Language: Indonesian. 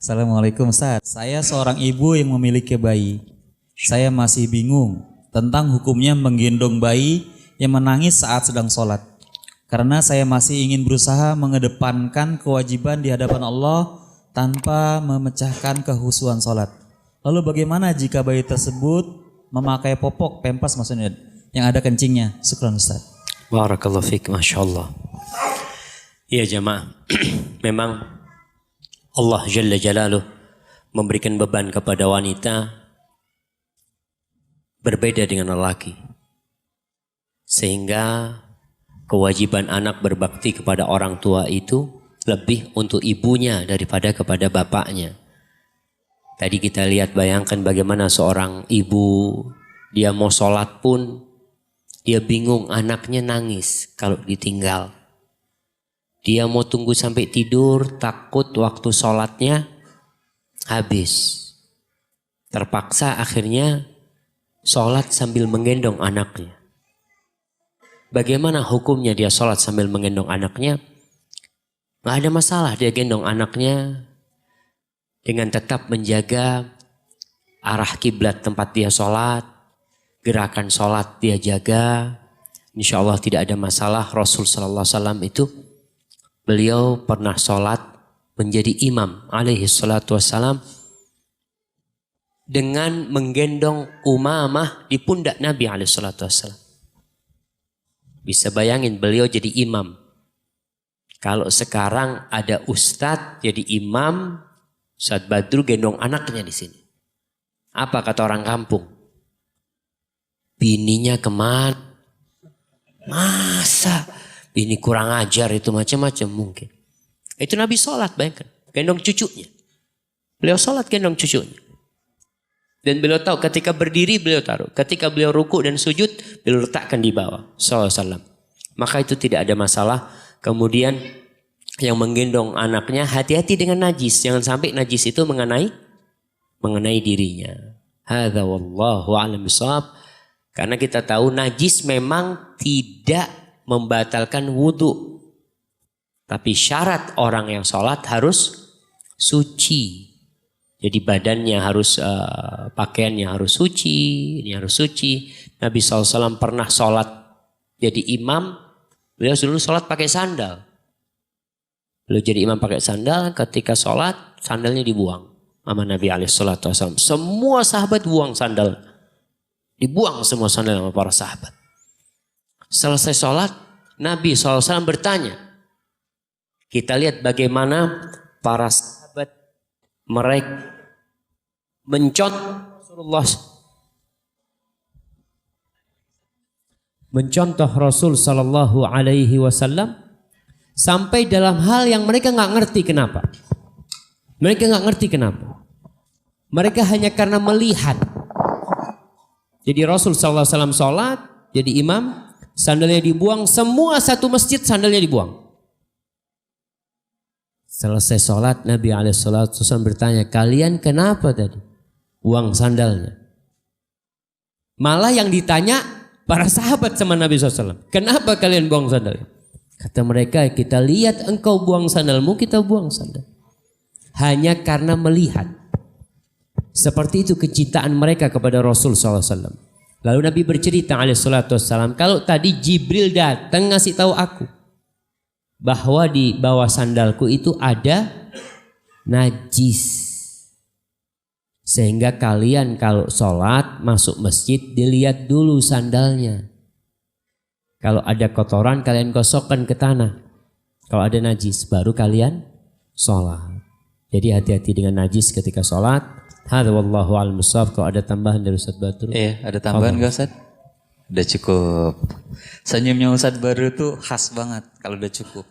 Assalamualaikum Ustaz. Saya seorang ibu yang memiliki bayi. Saya masih bingung tentang hukumnya menggendong bayi yang menangis saat sedang sholat. Karena saya masih ingin berusaha mengedepankan kewajiban di hadapan Allah tanpa memecahkan kehusuan sholat. Lalu bagaimana jika bayi tersebut memakai popok, pempas maksudnya, yang ada kencingnya? Syukran Ustaz. Barakallahu fiik, Masya Allah. Ya jamaah, memang Allah Jalla Jalaluh memberikan beban kepada wanita berbeda dengan lelaki. Sehingga kewajiban anak berbakti kepada orang tua itu lebih untuk ibunya daripada kepada bapaknya. Tadi kita lihat, bayangkan bagaimana seorang ibu, dia mau sholat pun dia bingung, anaknya nangis kalau ditinggal. Dia mau tunggu sampai tidur, takut waktu sholatnya habis. Terpaksa akhirnya sholat sambil menggendong anaknya. Bagaimana hukumnya dia sholat sambil menggendong anaknya? Gak ada masalah dia gendong anaknya dengan tetap menjaga arah kiblat tempat dia sholat, gerakan sholat dia jaga. Insya Allah tidak ada masalah. Rasul Sallallahu Alaihi Wasallam itu beliau pernah sholat menjadi imam alaihi salatu wassalam dengan menggendong Umamah di pundak Nabi alaihi salatu wassalam. Bisa bayangin beliau jadi imam. Kalau sekarang ada ustadz jadi imam, Ustadz Badru gendong anaknya di sini. Apa kata orang kampung? Bininya kemana? Masa? Bini kurang ajar itu, macam-macam mungkin. Itu Nabi sholat, bayangkan. Gendong cucunya. Beliau sholat gendong cucunya. Dan beliau tahu ketika berdiri beliau taruh. Ketika beliau ruku dan sujud, beliau letakkan di bawah. SAW. Maka itu tidak ada masalah. Kemudian yang menggendong anaknya, hati-hati dengan najis. Jangan sampai najis itu mengenai dirinya. Hadza wallahu a'lam bishawab. Karena kita tahu najis memang tidak membatalkan wudhu. Tapi syarat orang yang sholat harus suci. Jadi badannya harus, pakaiannya harus suci, ini harus suci. Nabi SAW pernah sholat jadi imam, beliau dulu sholat pakai sandal. Beliau jadi imam pakai sandal, ketika sholat sandalnya dibuang sama Nabi SAW. Semua sahabat buang sandal. Dibuang semua sandal sama para sahabat. Selesai sholat, Nabi SAW bertanya. Kita lihat bagaimana para sahabat mereka mencontoh Rasul Sallallahu Alaihi Wasallam sampai dalam hal yang mereka nggak ngerti kenapa. Mereka nggak ngerti kenapa. Mereka hanya karena melihat. Jadi Rasul Sallallahu Alaihi Wasallam sholat, jadi imam. Sandalnya dibuang, semua satu masjid sandalnya dibuang. Selesai sholat Nabi SAW bertanya, kalian kenapa tadi buang sandalnya? Malah yang ditanya para sahabat sama Nabi SAW, kenapa kalian buang sandalnya? Kata mereka, kita lihat engkau buang sandalmu, kita buang sandal. Hanya karena melihat. Seperti itu kecintaan mereka kepada Rasul SAW. Lalu Nabi bercerita alaihissalatu wassalam, kalau tadi Jibril datang ngasih tahu aku bahwa di bawah sandalku itu ada najis. Sehingga kalian kalau sholat masuk masjid dilihat dulu sandalnya. Kalau ada kotoran kalian gosokkan ke tanah. Kalau ada najis baru kalian sholat. Jadi hati-hati dengan najis ketika sholat. Hadza wallahu a'lam bishawab. Kalau ada tambahan dari Ustaz Badru? Iya, ada tambahan enggak Ustaz? Udah cukup. Senyumnya Ustaz Badru tuh khas banget kalau udah cukup.